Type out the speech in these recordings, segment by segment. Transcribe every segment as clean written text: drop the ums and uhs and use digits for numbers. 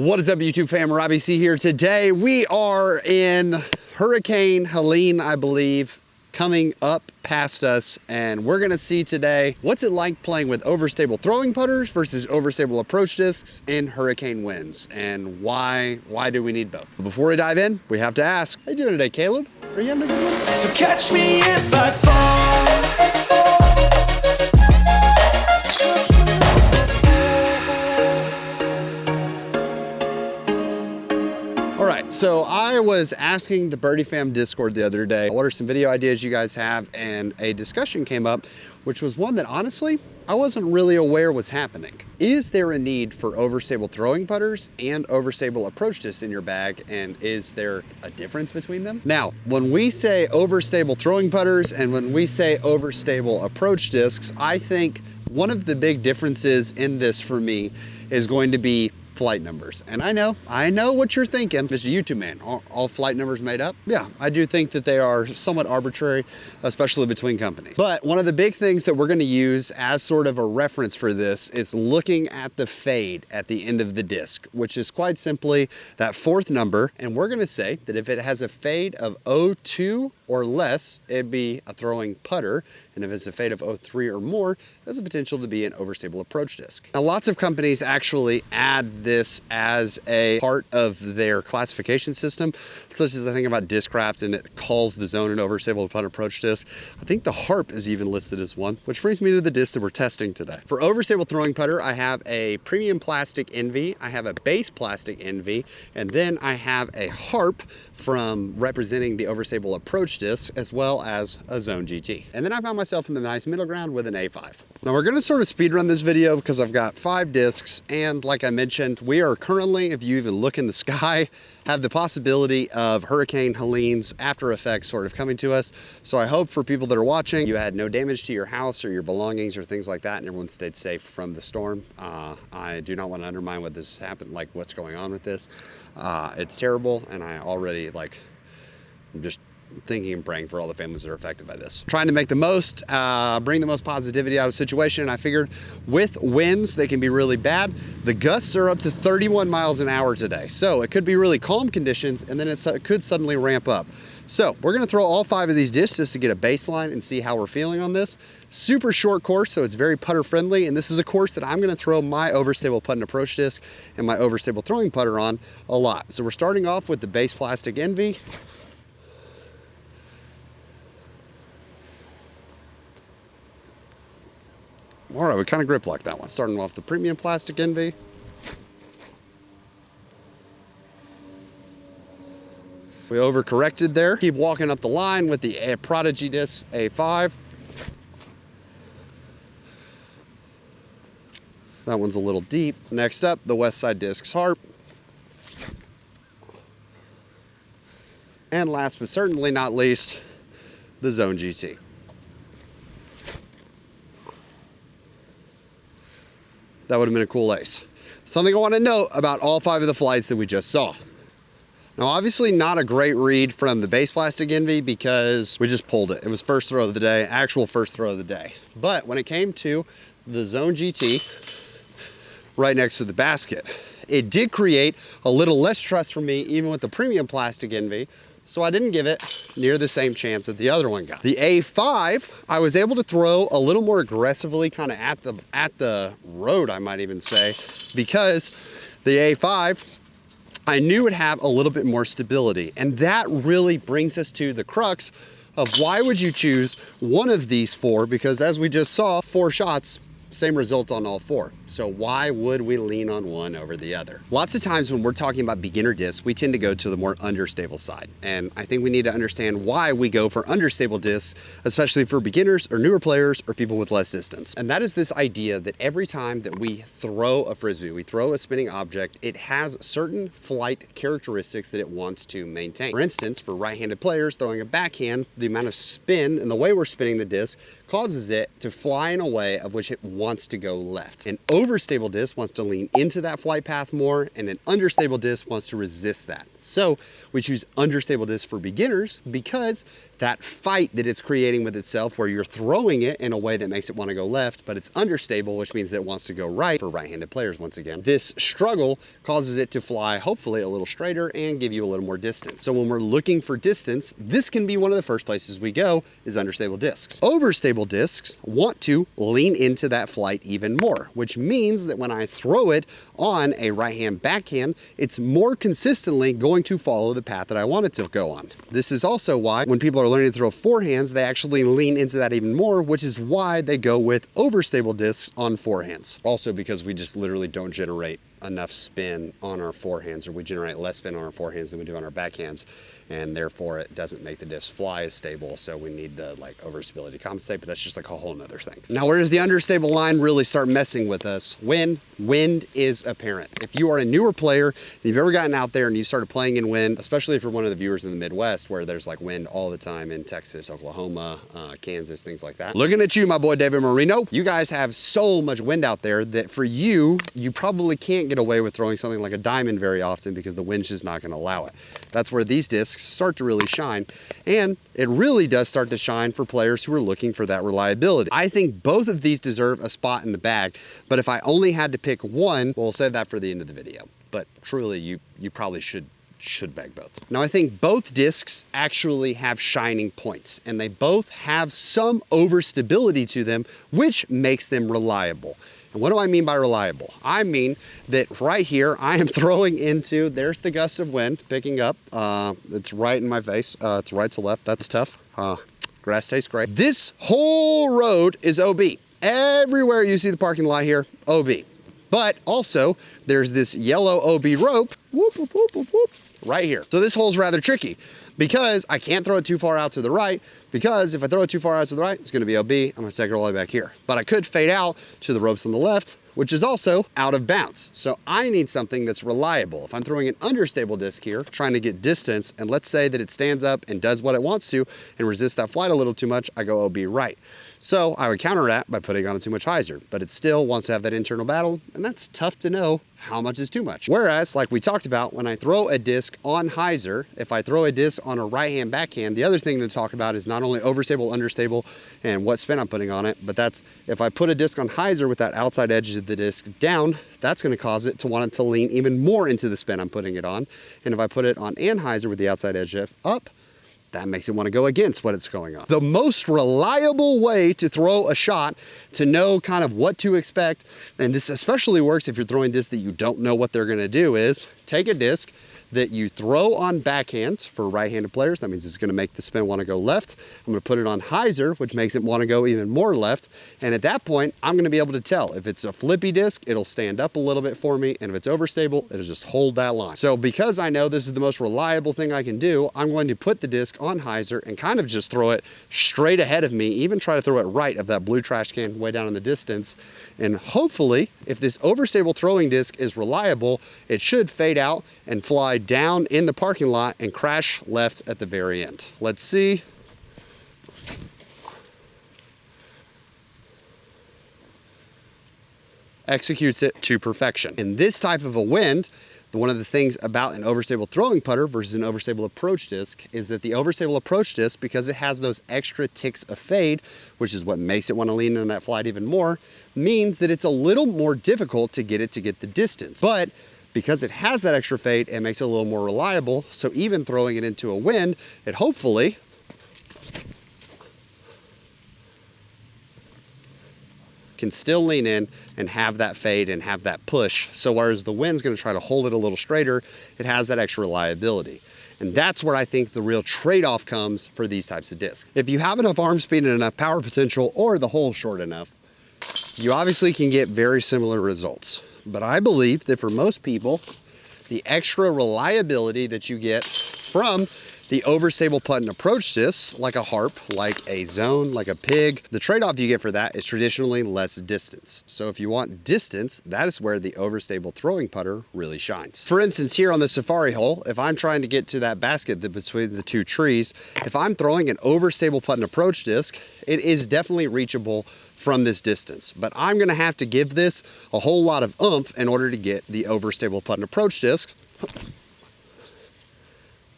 What is up, YouTube fam? Robbie C here. Today we are in Hurricane Helene, I believe, coming up past us, and we're gonna see today what's it like playing with overstable throwing putters versus overstable approach discs in hurricane winds, and why do we need both? So before we dive in, we have to ask, how you doing today, Caleb? Are you having a good one? So catch me if I fall. All right, so I was asking the Birdie Fam Discord the other day, what are some video ideas you guys have? And a discussion came up, which was one that honestly, I wasn't really aware was happening. Is there a need for overstable throwing putters and overstable approach discs in your bag? And is there a difference between them? Now, when we say overstable throwing putters and when we say overstable approach discs, I think one of the big differences in this for me is going to be flight numbers. And I know what you're thinking, Mr. YouTube man, all flight numbers made up? Yeah, I do think that they are somewhat arbitrary, especially between companies. But one of the big things that we're gonna use as sort of a reference for this is looking at the fade at the end of the disc, which is quite simply that fourth number. And we're gonna say that if it has a fade of 0.2 or less, it'd be a throwing putter. And if it's a fade of 0.3 or more, there's a potential to be an overstable approach disc. Now, lots of companies actually add this as a part of their classification system, such as I think about Discraft, and it calls the zone an overstable putter approach disc. I think the Harp is even listed as one, which brings me to the disc that we're testing today. For overstable throwing putter, I have a premium plastic NV, I have a base plastic NV, and then I have a Harp from representing the overstable approach disc, as well as a Zone GT. And then I found myself in the nice middle ground with an A5. Now we're gonna sort of speed run this video because I've got 5 discs, and like I mentioned, we are currently, if you even look in the sky, have the possibility of Hurricane Helene's after effects sort of coming to us. So I hope for people that are watching, you had no damage to your house or your belongings or things like that, and everyone stayed safe from the storm. I do not want to undermine what this has happened, like what's going on with this. It's terrible, and I already I'm just thinking and praying for all the families that are affected by this. Trying to make the most, bring the most positivity out of the situation. And I figured with winds, they can be really bad. The gusts are up to 31 miles an hour today. So it could be really calm conditions, and then it could suddenly ramp up. So we're gonna throw all 5 of these discs just to get a baseline and see how we're feeling on this. Super short course, so it's very putter friendly. And this is a course that I'm gonna throw my overstable putt and approach disc and my overstable throwing putter on a lot. So we're starting off with the base plastic NV. All right, we kind of grip like that one. Starting off the premium plastic NV. We overcorrected there. Keep walking up the line with the Prodigy disc A5. That one's a little deep. Next up, the West Side Discs Harp. And last but certainly not least, the Zone GT. That would have been a cool ace. Something I want to note about all 5 of the flights that we just saw. Now, obviously not a great read from the base plastic NV because we just pulled it. It was first throw of the day, actual first throw of the day. But when it came to the Zone GT, right next to the basket, it did create a little less trust for me, even with the premium plastic NV. So I didn't give it near the same chance that the other one got. The A5, I was able to throw a little more aggressively, kind of at the road, I might even say, because the A5, I knew would have a little bit more stability. And that really brings us to the crux of why would you choose one of these 4? Because as we just saw, 4 shots, same result on all 4. So why would we lean on one over the other? Lots of times when we're talking about beginner discs, we tend to go to the more understable side. And I think we need to understand why we go for understable discs, especially for beginners or newer players or people with less distance. And that is this idea that every time that we throw a Frisbee, we throw a spinning object, it has certain flight characteristics that it wants to maintain. For instance, for right-handed players throwing a backhand, the amount of spin and the way we're spinning the disc causes it to fly in a way of which it wants to go left. An overstable disc wants to lean into that flight path more, and an understable disc wants to resist that. So we choose understable disc for beginners because that fight that it's creating with itself, where you're throwing it in a way that makes it want to go left, but it's understable, which means that it wants to go right for right-handed players once again. This struggle causes it to fly hopefully a little straighter and give you a little more distance. So when we're looking for distance, this can be one of the first places we go, is understable discs. Overstable discs want to lean into that flight even more, which means that when I throw it on a right-hand backhand, it's more consistently going to follow the path that I want it to go on. This is also why when people are learning to throw forehands, they actually lean into that even more, which is why they go with overstable discs on forehands. Also because we just literally don't generate enough spin on our forehands, or we generate less spin on our forehands than we do on our backhands, and therefore it doesn't make the disc fly as stable. So we need the overstability to compensate, but that's just like a whole nother thing. Now, where does the understable line really start messing with us? When wind is apparent. If you are a newer player and you've ever gotten out there and you started playing in wind, especially if you're one of the viewers in the Midwest where there's like wind all the time in Texas, Oklahoma, Kansas, things like that. Looking at you, my boy David Marino, you guys have so much wind out there that for you probably can't get away with throwing something like a diamond very often because the wind's just not going to allow it. That's where these discs start to really shine, and it really does start to shine for players who are looking for that reliability. I think both of these deserve a spot in the bag, but if I only had to pick one, well, we'll save that for the end of the video. But truly, you probably should bag both. Now, I think both discs actually have shining points, and they both have some overstability to them, which makes them reliable. And what do I mean by reliable? I mean that right here, I am throwing into, there's the gust of wind picking up. It's right in my face. It's right to left. That's tough. Grass tastes great. This whole road is OB. Everywhere you see the parking lot here, OB. But also, there's this yellow OB rope, whoop, whoop, whoop, whoop, whoop, right here. So this hole's rather tricky because I can't throw it too far out to the right, because if I throw it too far out to the right, it's gonna be OB. I'm gonna take it all the way back here. But I could fade out to the ropes on the left, which is also out of bounds. So I need something that's reliable. If I'm throwing an understable disc here, trying to get distance, and let's say that it stands up and does what it wants to and resists that flight a little too much, I go OB right. So I would counter that by putting on too much hyzer, but it still wants to have that internal battle, and that's tough to know how much is too much. Whereas, like we talked about, when I throw a disc on hyzer, if I throw a disc on a right-hand backhand, the other thing to talk about is not only overstable, understable, and what spin I'm putting on it, but that's if I put a disc on hyzer with that outside edge of the disc down, that's gonna cause it to want it to lean even more into the spin I'm putting it on. And if I put it on anhyzer with the outside edge up, that makes it want to go against what it's going on. The most reliable way to throw a shot, to know kind of what to expect, and this especially works if you're throwing discs that you don't know what they're going to do, is take a disc that you throw on backhands for right-handed players. That means it's gonna make the spin wanna go left. I'm gonna put it on hyzer, which makes it wanna go even more left. And at that point, I'm gonna be able to tell. If it's a flippy disc, it'll stand up a little bit for me. And if it's overstable, it'll just hold that line. So because I know this is the most reliable thing I can do, I'm going to put the disc on hyzer and kind of just throw it straight ahead of me, even try to throw it right of that blue trash can way down in the distance. And hopefully, if this overstable throwing disc is reliable, it should fade out and fly down in the parking lot and crash left at the very end. Let's see. Executes it to perfection. In this type of a wind, one of the things about an overstable throwing putter versus an overstable approach disc is that the overstable approach disc, because it has those extra ticks of fade, which is what makes it want to lean in that flight even more, means that it's a little more difficult to get it to get the distance. But because it has that extra fade, it makes it a little more reliable. So even throwing it into a wind, it hopefully can still lean in and have that fade and have that push. So whereas the wind's gonna try to hold it a little straighter, it has that extra reliability. And that's where I think the real trade-off comes for these types of discs. If you have enough arm speed and enough power potential, or the hole short enough, you obviously can get very similar results. But I believe that for most people, the extra reliability that you get from the overstable putt and approach discs, like a harp, like a zone, like a pig. The trade-off you get for that is traditionally less distance. So if you want distance, that is where the overstable throwing putter really shines. For instance, here on the safari hole, if I'm trying to get to that basket between the two trees, if I'm throwing an overstable putt and approach disc, it is definitely reachable from this distance, but I'm gonna have to give this a whole lot of oomph in order to get the overstable putt and approach disc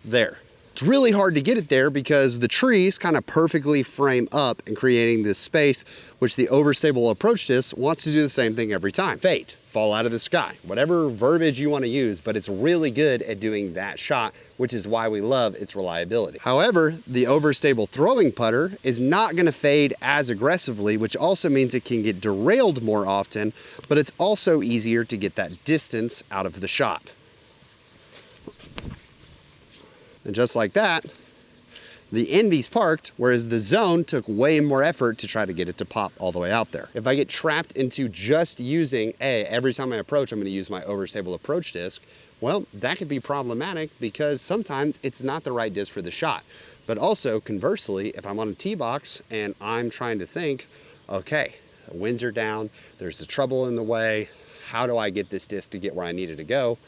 there. It's really hard to get it there because the trees kind of perfectly frame up in creating this space, which the overstable approach disc wants to do the same thing every time. Fade, fall out of the sky, whatever verbiage you want to use, but it's really good at doing that shot, which is why we love its reliability. However, the overstable throwing putter is not going to fade as aggressively, which also means it can get derailed more often, but it's also easier to get that distance out of the shot. And just like that, the Envy's parked, whereas the zone took way more effort to try to get it to pop all the way out there. If I get trapped into just using, every time I approach, I'm gonna use my overstable approach disc, well, that could be problematic because sometimes it's not the right disc for the shot. But also, conversely, if I'm on a tee box and I'm trying to think, okay, the winds are down, there's the trouble in the way, how do I get this disc to get where I need it to go?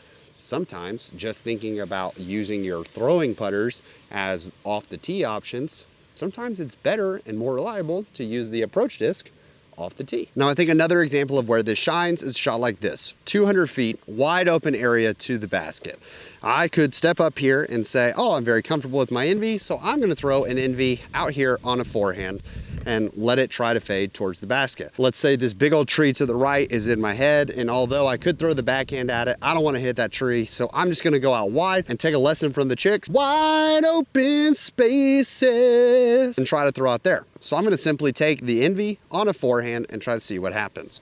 Sometimes just thinking about using your throwing putters as off the tee options, sometimes it's better and more reliable to use the approach disc off the tee. Now I think another example of where this shines is a shot like this, 200 feet, wide open area to the basket. I could step up here and say, oh, I'm very comfortable with my Envy, so I'm gonna throw an Envy out here on a forehand and let it try to fade towards the basket. Let's say this big old tree to the right is in my head, and although I could throw the backhand at it, I don't want to hit that tree, so I'm just gonna go out wide and take a lesson from the chicks. Wide open spaces, and try to throw out there. So I'm gonna simply take the Envy on a forehand and try to see what happens.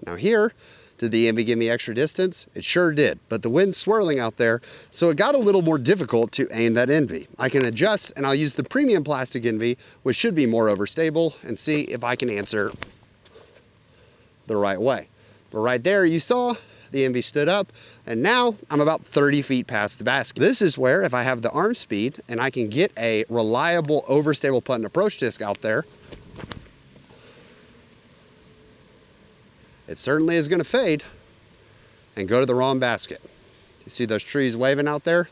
Now here, did the Envy give me extra distance? It sure did, but the wind's swirling out there, so it got a little more difficult to aim that Envy. I can adjust, and I'll use the premium plastic Envy, which should be more overstable, and see if I can answer the right way. But right there, you saw the Envy stood up, and now I'm about 30 feet past the basket. This is where, if I have the arm speed, and I can get a reliable overstable putt and approach disc out there, it certainly is going to fade and go to the wrong basket. You see those trees waving out there?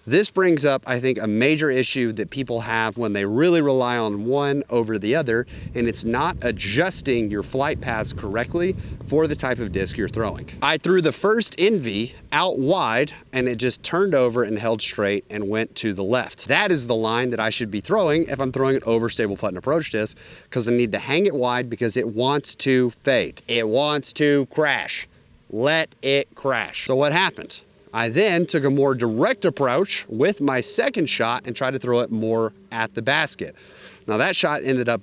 This brings up, I think, a major issue that people have when they really rely on one over the other, and it's not adjusting your flight paths correctly for the type of disc you're throwing. I threw the first Envy out wide, and it just turned over and held straight and went to the left. That is the line that I should be throwing if I'm throwing an overstable putt and approach disc, because I need to hang it wide because it wants to fade. It wants to crash. Let it crash. So what happened? I then took a more direct approach with my second shot and tried to throw it more at the basket. Now that shot ended up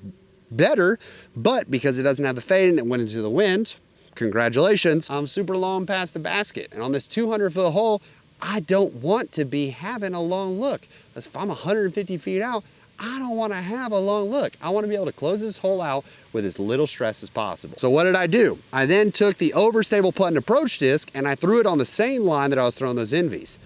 better, but because it doesn't have the fade and it went into the wind, congratulations, I'm super long past the basket. And on this 200-foot hole, I don't want to be having a long look. If I'm 150 feet out, I don't want to have a long look. I want to be able to close this hole out with as little stress as possible. So what did I do? I then took the overstable putt and approach disc and I threw it on the same line that I was throwing those Envies.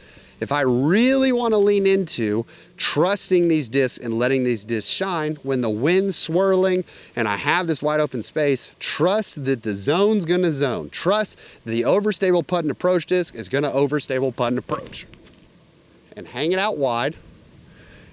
If I really want to lean into trusting these discs and letting these discs shine when the wind's swirling and I have this wide open space, trust that the zone's gonna zone. Trust the overstable putt and approach disc is gonna overstable putt and approach. And hang it out wide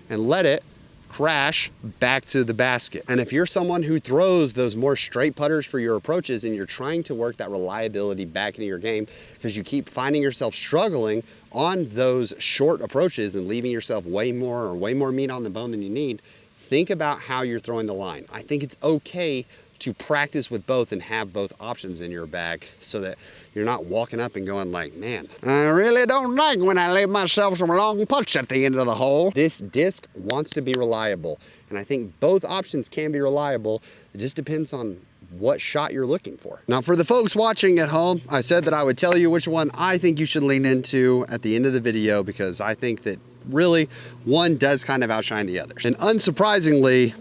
and let it crash back to the basket. And if you're someone who throws those more straight putters for your approaches and you're trying to work that reliability back into your game because you keep finding yourself struggling on those short approaches and leaving yourself way more meat on the bone than you need, think about how you're throwing the line. I think it's okay to practice with both and have both options in your bag so that you're not walking up and going like, man, I really don't like when I leave myself some long putts at the end of the hole. This disc wants to be reliable, and I think both options can be reliable. It just depends on what shot you're looking for. Now for the folks watching at home, I said that I would tell you which one I think you should lean into at the end of the video because I think that really one does kind of outshine the others. And unsurprisingly,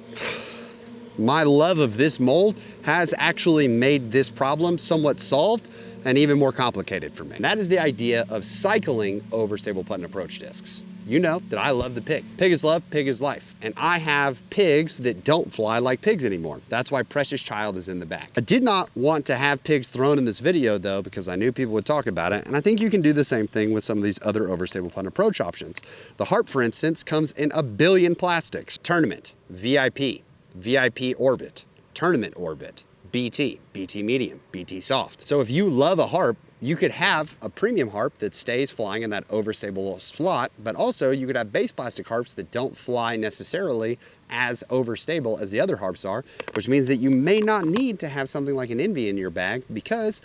my love of this mold has actually made this problem somewhat solved and even more complicated for me. And that is the idea of cycling overstable putt and approach discs. You know that I love the pig. Pig is love, pig is life. And I have pigs that don't fly like pigs anymore. That's why Precious Child is in the back. I did not want to have pigs thrown in this video though, because I knew people would talk about it. And I think you can do the same thing with some of these other overstable putt and approach options. The harp, for instance, comes in a billion plastics. Tournament, VIP, VIP Orbit, Tournament Orbit, BT, BT Medium, BT Soft. So if you love a harp, you could have a premium harp that stays flying in that overstable slot, but also you could have base plastic harps that don't fly necessarily as overstable as the other harps are, which means that you may not need to have something like an Envy in your bag because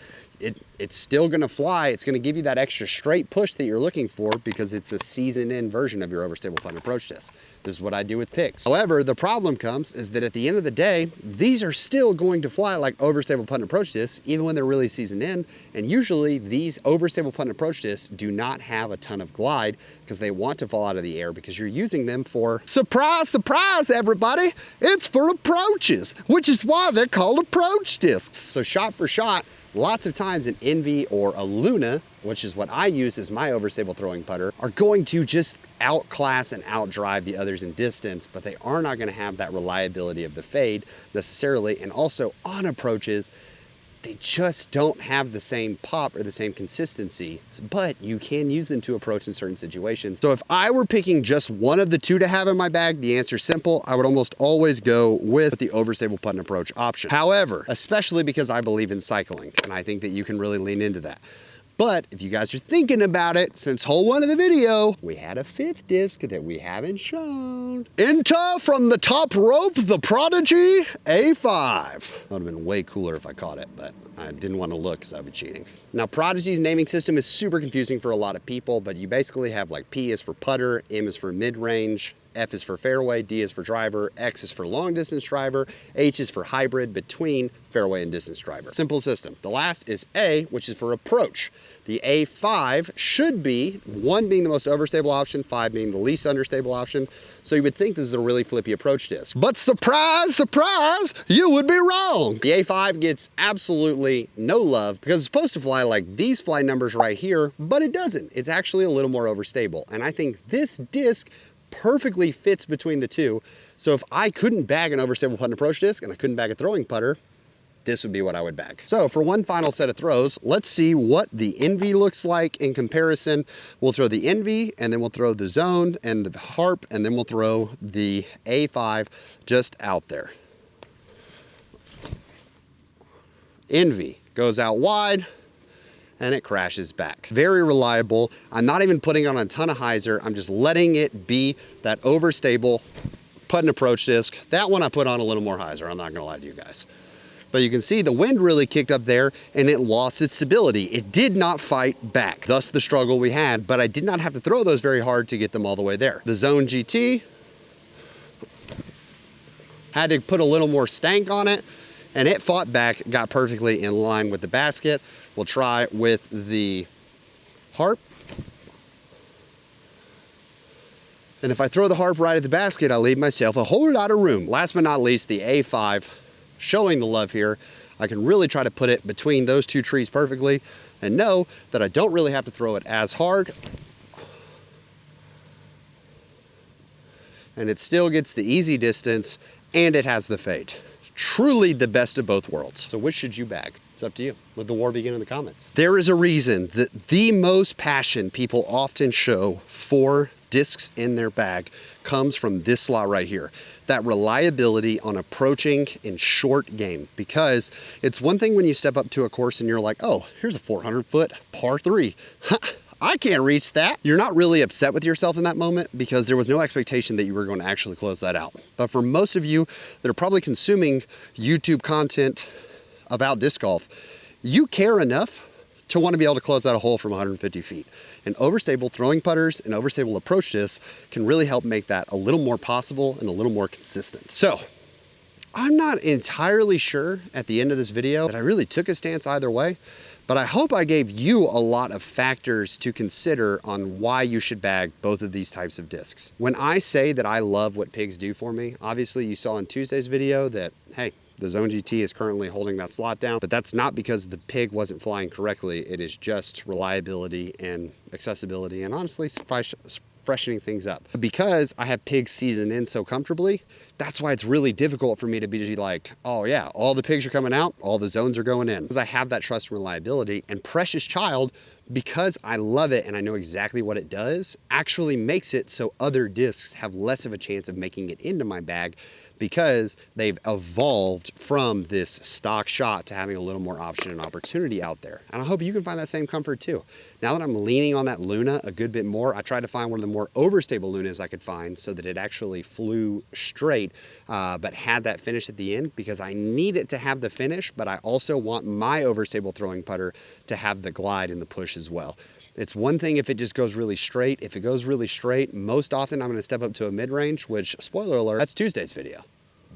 it's still gonna fly. It's gonna give you that extra straight push that you're looking for because it's a seasoned in version of your overstable putt and approach disc. This is what I do with pigs. However, the problem comes is that at the end of the day, these are still going to fly like overstable putt and approach discs, even when they're really seasoned in. And usually these overstable putt and approach discs do not have a ton of glide because they want to fall out of the air because you're using them for, surprise, surprise, everybody, it's for approaches, which is why they're called approach discs. So shot for shot, lots of times an Envy or a Luna, which is what I use as my overstable throwing putter, are going to just outclass and outdrive the others in distance, but they are not going to have that reliability of the fade necessarily. And also on approaches, they just don't have the same pop or the same consistency, but you can use them to approach in certain situations. So if I were picking just one of the two to have in my bag, the answer is simple. I would almost always go with the overstable putt and approach option. However, especially because I believe in cycling, and I think that you can really lean into that. But if you guys are thinking about it, since hole one of the video, we had a fifth disc that we haven't shown. Enter from the top rope, the Prodigy A5. That would have been way cooler if I caught it, but I didn't want to look because I would be cheating. Now, Prodigy's naming system is super confusing for a lot of people, but you basically have like P is for putter, M is for mid-range, F is for fairway, D is for driver, X is for long distance driver, H is for hybrid between fairway and distance driver. Simple system. The last is A, which is for approach. The A5 should be 1 being the most overstable option, 5 being the least understable option. So you would think this is a really flippy approach disc. But surprise, surprise, you would be wrong. The A5 gets absolutely no love because it's supposed to fly like these flight numbers right here, but it doesn't. It's actually a little more overstable. And I think this disc perfectly fits between the two. So if I couldn't bag an overstable putt and approach disc and I couldn't bag a throwing putter, this would be what I would bag. So for one final set of throws, let's see what the Envy looks like in comparison. We'll throw the Envy and then we'll throw the Zone and the Harp and then we'll throw the A5 just out there. Envy goes out wide and it crashes back. Very reliable. I'm not even putting on a ton of hyzer. I'm just letting it be that overstable putt and approach disc. That one I put on a little more hyzer. I'm not gonna lie to you guys. But you can see the wind really kicked up there and it lost its stability. It did not fight back, thus the struggle we had, but I did not have to throw those very hard to get them all the way there. The Zone GT, had to put a little more stank on it and it fought back, got perfectly in line with the basket. We'll try with the Harp. And if I throw the Harp right at the basket, I leave myself a whole lot of room. Last but not least, the A5. Showing the love here. I can really try to put it between those two trees perfectly and know that I don't really have to throw it as hard. And it still gets the easy distance and it has the fade. Truly the best of both worlds. So which should you bag? It's up to you. Let the war begin in the comments. There is a reason that the most passion people often show for discs in their bag comes from this slot right here. That reliability on approaching in short game, because it's one thing when you step up to a course and you're like, oh, here's a 400-foot par 3. I can't reach that. You're not really upset with yourself in that moment because there was no expectation that you were going to actually close that out. But for most of you that are probably consuming YouTube content about disc golf, you care enough to want to be able to close out a hole from 150 feet. And overstable throwing putters and overstable approach discs can really help make that a little more possible and a little more consistent. So I'm not entirely sure at the end of this video that I really took a stance either way, But I hope I gave you a lot of factors to consider on why you should bag both of these types of discs. When I say that I love what pigs do for me, obviously you saw in Tuesday's video that, hey, the Zone GT is currently holding that slot down, but that's not because the pig wasn't flying correctly. It is just reliability and accessibility and honestly freshening things up. Because I have pigs seasoned in so comfortably, that's why it's really difficult for me to be like, oh yeah, all the pigs are coming out, all the zones are going in. Because I have that trust and reliability, and Precious Child, because I love it and I know exactly what it does, actually makes it so other discs have less of a chance of making it into my bag, because they've evolved from this stock shot to having a little more option and opportunity out there. And I hope you can find that same comfort too. Now that I'm leaning on that Luna a good bit more, I tried to find one of the more overstable Lunas I could find so that it actually flew straight, but had that finish at the end, because I need it to have the finish, but I also want my overstable throwing putter to have the glide and the push as well. It's one thing if it just goes really straight. If it goes really straight, most often I'm going to step up to a mid-range, which, spoiler alert, that's Tuesday's video.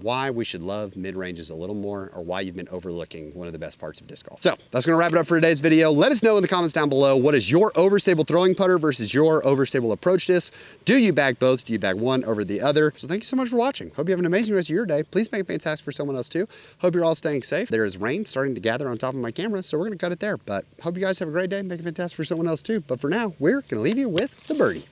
Why we should love mid-ranges a little more, or why you've been overlooking one of the best parts of disc golf. So that's going to wrap it up for today's video. Let us know in the comments down below, what is your overstable throwing putter versus your overstable approach disc? Do you bag both? Do you bag one over the other? So thank you so much for watching. Hope you have an amazing rest of your day. Please make it fantastic for someone else too. Hope you're all staying safe. There is rain starting to gather on top of my camera, so we're going to cut it there. But hope you guys have a great day. Make it fantastic for someone else too. But for now, we're going to leave you with the birdie.